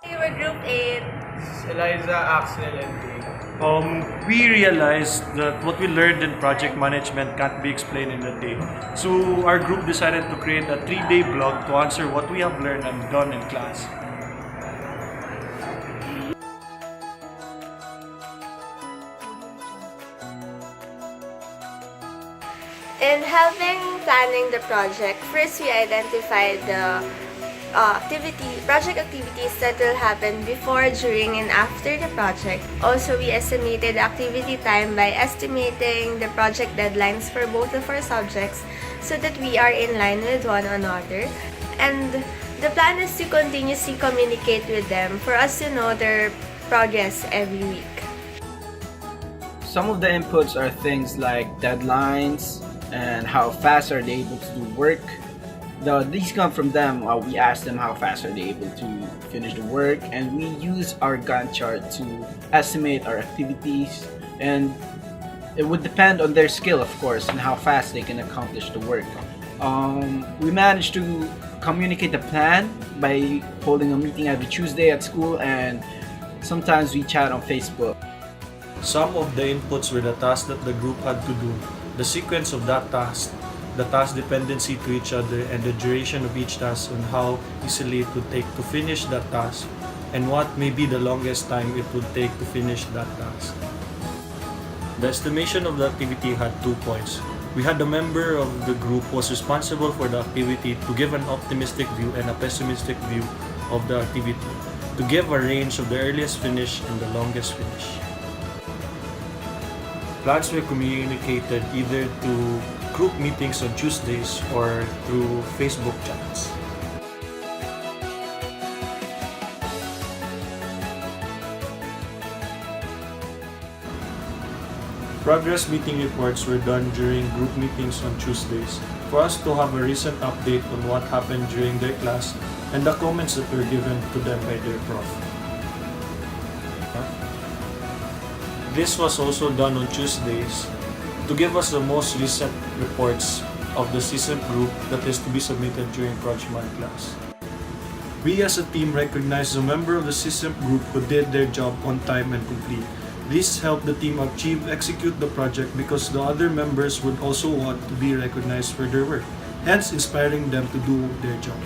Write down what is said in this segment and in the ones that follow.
We were group 8. Eliza, Axel, and We realized that what we learned in project management can't be explained in a day. So our group decided to create a 3-day blog to answer what we have learned and done in class. In helping planning the project, first we identified the project activities that will happen before, during, and after the project. Also, we estimated activity time by estimating the project deadlines for both of our subjects so that we are in line with one another. And the plan is to continuously communicate with them for us to know their progress every week. some of the inputs are things like deadlines and how fast are they able to do work. These come from them. We ask them how fast are they able to finish the work, and we use our Gantt chart to estimate our activities, and it would depend on their skill, of course, and how fast they can accomplish the work. We managed to communicate the plan by holding a meeting every Tuesday at school, and sometimes we chat on Facebook. Some of the inputs were the tasks that the group had to do, the sequence of that task, the task dependency to each other, and the duration of each task on how easily it would take to finish that task, and what may be the longest time it would take to finish that task. The estimation of the activity had 2 points. We had a member of the group who was responsible for the activity to give an optimistic view and a pessimistic view of the activity, to give a range of the earliest finish and the longest finish. Plans were communicated either to group meetings on Tuesdays or through Facebook chats. Progress meeting reports were done during group meetings on Tuesdays for us to have a recent update on what happened during their class and the comments that were given to them by their prof. This was also done on Tuesdays to give us the most recent reports of the CSIP group that is to be submitted during Projtman class. We as a team recognized the member of the CSIP group who did their job on time and complete. This helped the team execute the project because the other members would also want to be recognized for their work, hence inspiring them to do their job.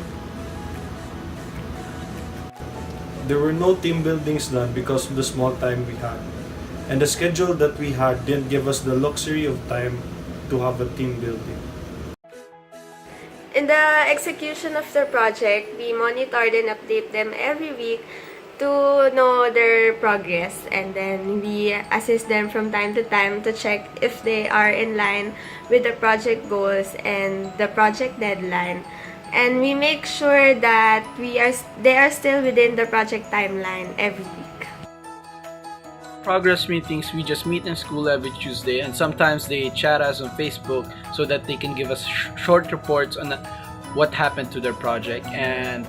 There were no team buildings done because of the small time we had, and the schedule that we had didn't give us the luxury of time to have a team building. In the execution of the project, we monitored and update them every week to know their progress, and then we assist them from time to time to check if they are in line with the project goals and the project deadline, and we make sure that they are still within the project timeline every week. Progress meetings, we just meet in school every Tuesday, and sometimes they chat us on Facebook so that they can give us short reports on what happened to their project. And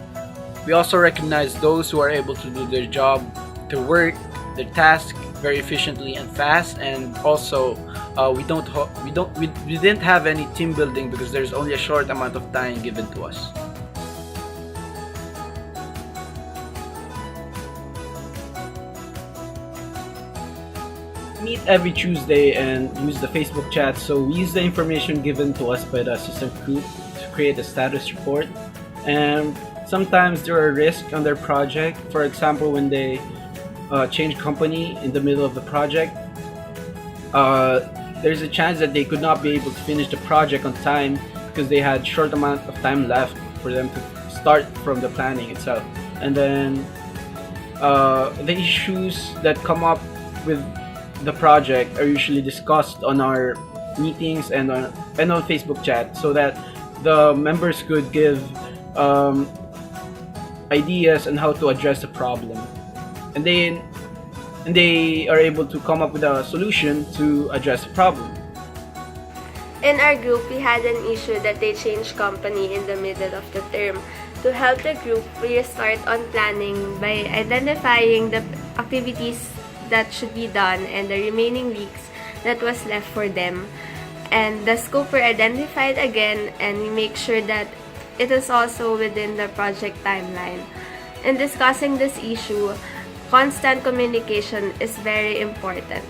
we also recognize those who are able to do their job, their work, their task very efficiently and fast. And also, we didn't have any team building because there's only a short amount of time given to us. Meet every Tuesday and use the Facebook chat. So we use the information given to us by the assistant group to create a status report. And sometimes there are risks on their project. For example, when they change company in the middle of the project, there's a chance that they could not be able to finish the project on time because they had short amount of time left for them to start from the planning itself. And then the issues that come up with the project are usually discussed on our meetings and on Facebook chat so that the members could give ideas on how to address the problem, and they are able to come up with a solution to address the problem. In our group, we had an issue that they changed company in the middle of the term. To help the group, we restart on planning by identifying the activities that should be done and the remaining weeks that was left for them. And the scope were identified again, and we make sure that it is also within the project timeline. In discussing this issue, constant communication is very important.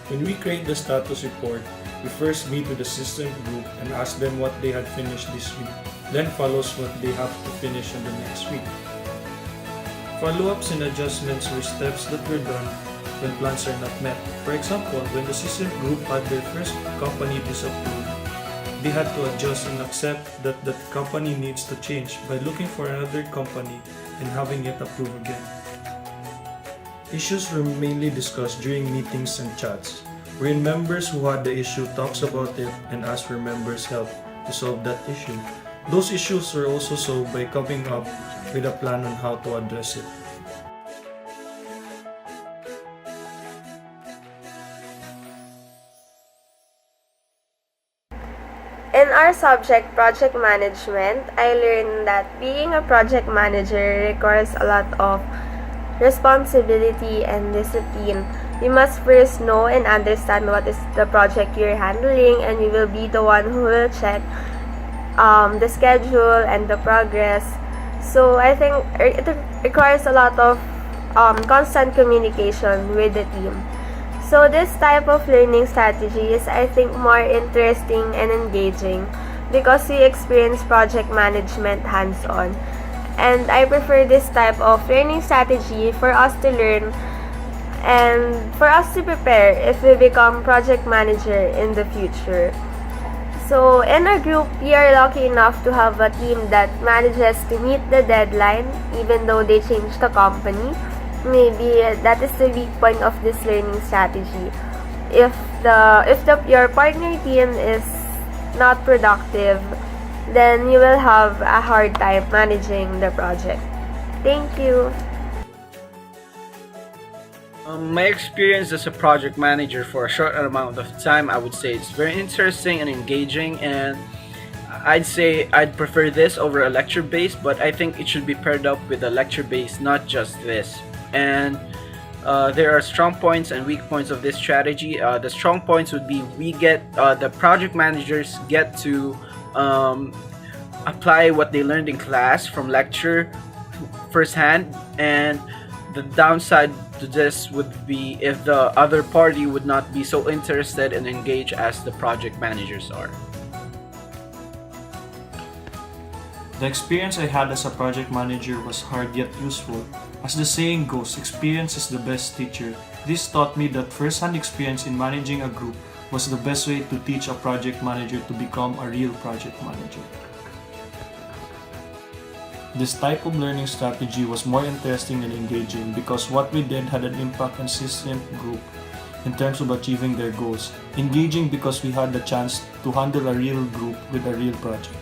When we create the status report, we first meet with the system group and ask them what they had finished this week. Then follows what they have to finish in the next week. Follow-ups and adjustments were steps that were done when plans are not met. For example, when the system group had their first company disapproved, they had to adjust and accept that the company needs to change by looking for another company and having it approved again. Issues were mainly discussed during meetings and chats, wherein members who had the issue talks about it and ask for members' help to solve that issue. Those issues were also solved by coming up with a plan on how to address it. In our subject, project management, I learned that being a project manager requires a lot of responsibility and discipline. You must first know and understand what is the project you're handling, and you will be the one who will check the schedule and the progress. So I think it requires a lot of constant communication with the team. So this type of learning strategy is, I think, more interesting and engaging because we experience project management hands-on. And I prefer this type of learning strategy for us to learn and for us to prepare if we become project manager in the future. So in our group, we are lucky enough to have a team that manages to meet the deadline even though they change the company. Maybe that is the weak point of this learning strategy. If your partner team is not productive, then you will have a hard time managing the project. Thank you. My experience as a project manager for a short amount of time, I would say it's very interesting and engaging, and I'd say I'd prefer this over a lecture based, but I think it should be paired up with a lecture based, not just this. And there are strong points and weak points of this strategy. The strong points would be the project managers get to apply what they learned in class from lecture firsthand, and the downside to this would be if the other party would not be so interested and engaged as the project managers are. The experience I had as a project manager was hard yet useful. As the saying goes, experience is the best teacher. This taught me that first-hand experience in managing a group was the best way to teach a project manager to become a real project manager. This type of learning strategy was more interesting and engaging because what we did had an impact on system group in terms of achieving their goals. Engaging because we had the chance to handle a real group with a real project.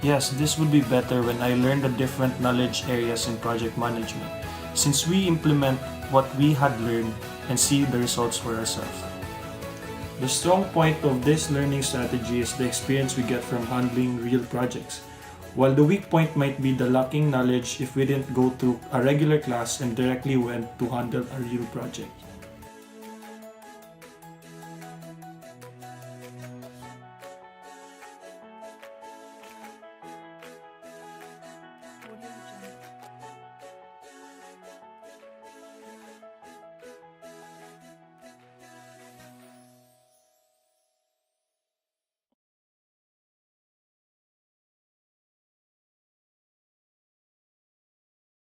Yes, this would be better when I learned the different knowledge areas in project management, since we implement what we had learned and see the results for ourselves. The strong point of this learning strategy is the experience we get from handling real projects, while the weak point might be the lacking knowledge if we didn't go through a regular class and directly went to handle a real project.